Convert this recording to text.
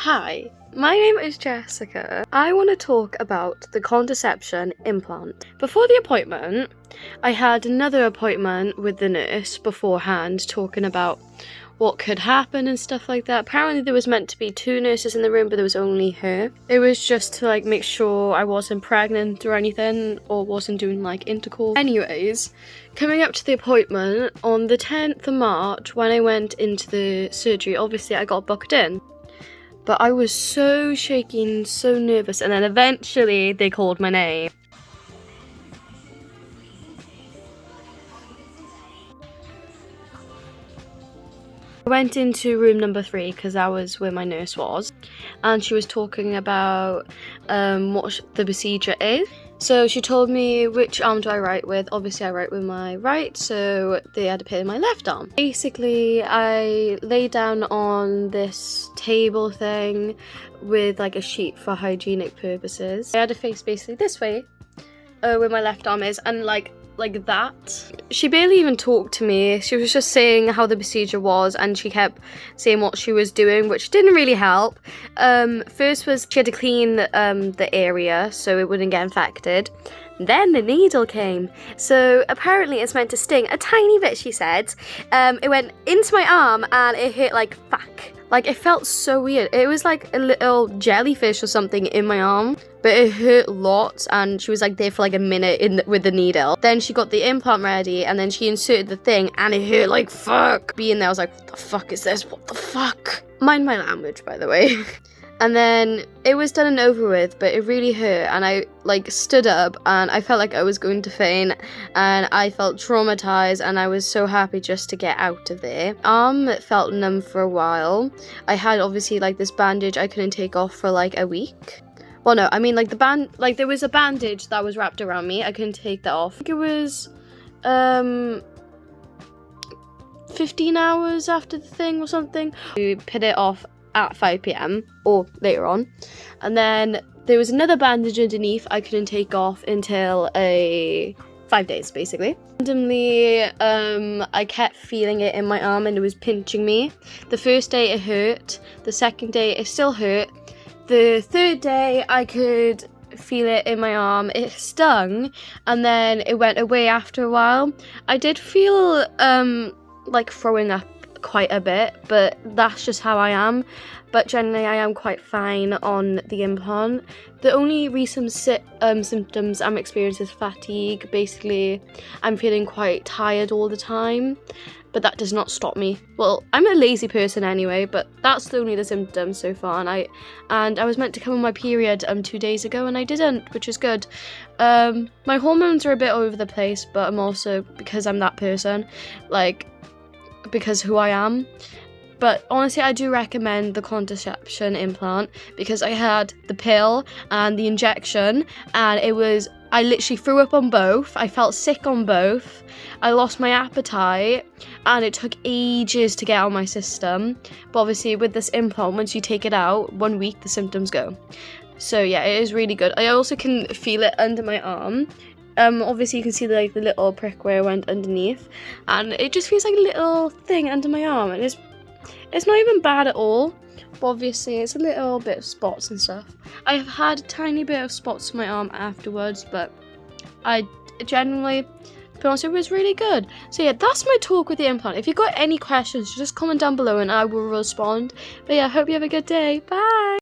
Hi, my name is Jessica. I want to talk about the contraception implant. Before the appointment, I had another appointment with the nurse beforehand talking about what could happen and stuff like that. Apparently there was meant to be 2 nurses in the room, but there was only her. It was just to make sure I wasn't pregnant or anything, or wasn't doing intercourse. Anyways, coming up to the appointment on the 10th of March when I went into the surgery, obviously I got booked in. But I was so shaky and so nervous, and then eventually they called my name. I went into room number 3 because that was where my nurse was, and she was talking about what the procedure is. So she told me which arm do I write with. Obviously I write with my right, so they had to put in my left arm. Basically I lay down on this table thing with a sheet for hygienic purposes. I had to face basically this way where my left arm is, and like that. She barely even talked to me. She was just saying how the procedure was, and she kept saying what she was doing, which didn't really help. First was she had to clean the area so it wouldn't get infected. Then the needle came. So apparently it's meant to sting a tiny bit, she said. It went into my arm and it hit like fuck. It felt so weird. It was like a little jellyfish or something in my arm, but it hurt lots, and she was there for a minute with the needle. Then she got the implant ready, and then she inserted the thing, and it hurt like fuck. Being there, I was like, what the fuck is this? What the fuck? Mind my language, by the way. And then it was done and over with, but it really hurt, and I stood up and I felt like I was going to faint, and I felt traumatized, and I was so happy just to get out of there. It felt numb for a while. I had obviously this bandage I couldn't take off for a week. Well, no, I mean there was a bandage that was wrapped around me. I couldn't take that off. I think it was 15 hours after the thing or something. We put it off at 5 p.m. or later on, and then there was another bandage underneath I couldn't take off until 5 days basically. Randomly, I kept feeling it in my arm and it was pinching me. The first day it hurt, the second day it still hurt, the third day I could feel it in my arm, it stung, and then it went away after a while. I did feel throwing up quite a bit, but that's just how I am. But generally I am quite fine on the implant. The only recent symptoms I'm experiencing is fatigue. Basically I'm feeling quite tired all the time, but that does not stop me. Well, I'm a lazy person anyway, but that's only the symptoms so far. And I was meant to come on my period 2 days ago, and I didn't, which is good. My hormones are a bit all over the place, but I'm also, because I'm that person, because who I am. But honestly, I do recommend the contraception implant, because I had the pill and the injection, and I literally threw up on both. I felt sick on both. I lost my appetite, and it took ages to get out of my system. But obviously with this implant, once you take it out, 1 week the symptoms go. So yeah, it is really good. I also can feel it under my arm. Obviously you can see the little prick where it went underneath, and it just feels like a little thing under my arm, and it's not even bad at all, but obviously it's a little bit of spots and stuff. I have had a tiny bit of spots on my arm afterwards, but I generally, to be honest, it was really good. So yeah, that's my talk with the implant. If you've got any questions, just comment down below and I will respond. But yeah, I hope you have a good day. Bye!